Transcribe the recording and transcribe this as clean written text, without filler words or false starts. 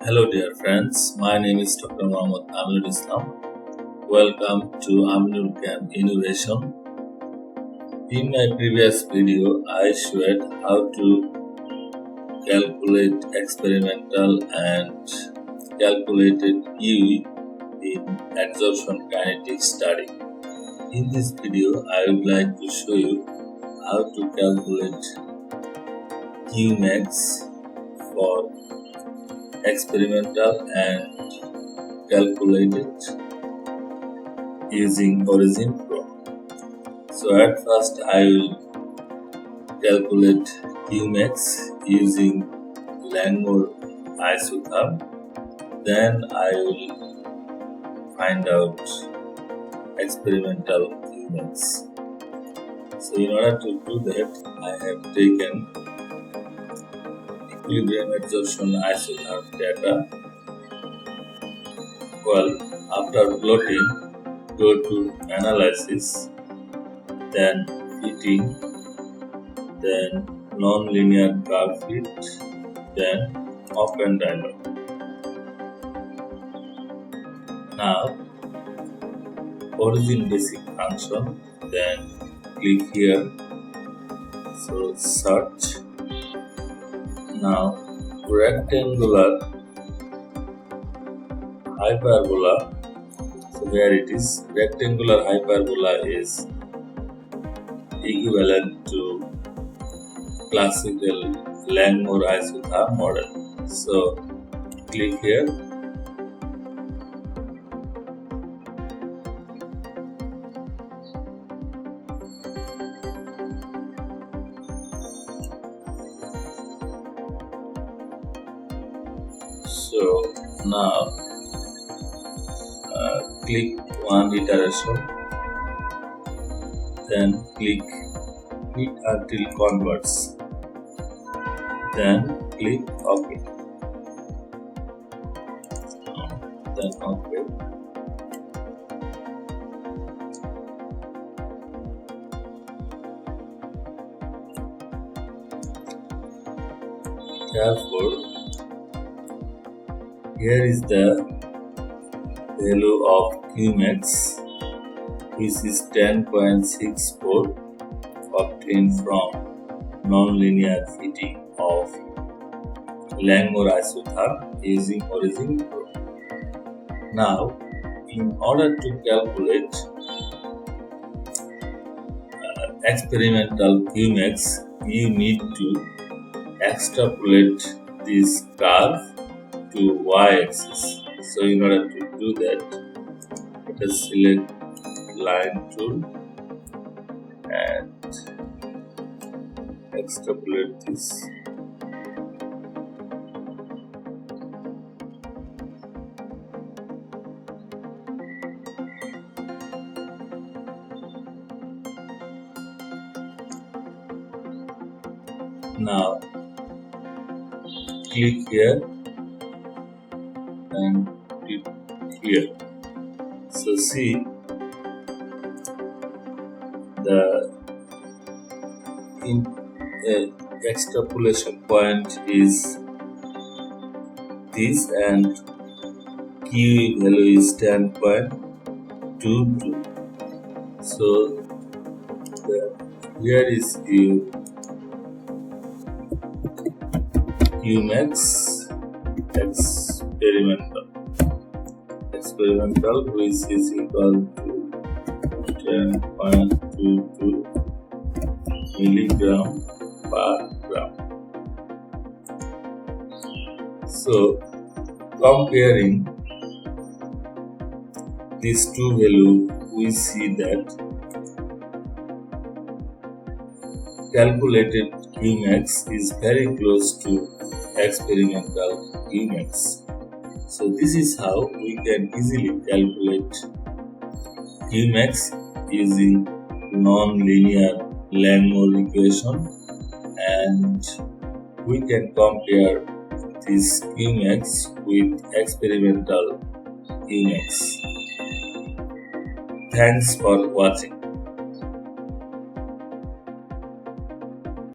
Hello dear friends, my name is Dr. Aminulchem. Welcome to Aminulchem Innovation. In my previous video, I showed how to calculate experimental and calculated Q in adsorption kinetics study. In this video, I would like to show you how to calculate Qmax for experimental and calculated using origin probe. So at first I will calculate Qmax using Langmuir Isotherm. Then I will find out experimental Qmax. So in order to do that, I have taken equilibrium adsorption isotherm data. Well, after plotting, go to analysis, then fitting, then non-linear curve fit, then open dialog. Now, origin basic function, then click here. So search. Now, rectangular hyperbola. So here it is. Rectangular hyperbola is equivalent to classical Langmuir Isotherm model. So click here. So now click one iteration, then click fit until converts, then click OK, then OK. Therefore, here is the value of Qmax, which is 10.64 obtained from non-linear fitting of Langmuir Isotherm using origin probe. Now, in order to calculate experimental Qmax, you need to extrapolate this curve to y-axis. So in order to do that, let us select line tool and extrapolate this. Now click here and click here. So see, the extrapolation point is this and Q value is 10.22. So here is Qmax experimental, which is equal to 10.22 milligram per gram. So comparing these two values, we see that calculated Qmax is very close to experimental Qmax. So this is how we can easily calculate Qmax using non-linear Langmuir equation, and we can compare this Qmax with experimental Qmax. Thanks for watching.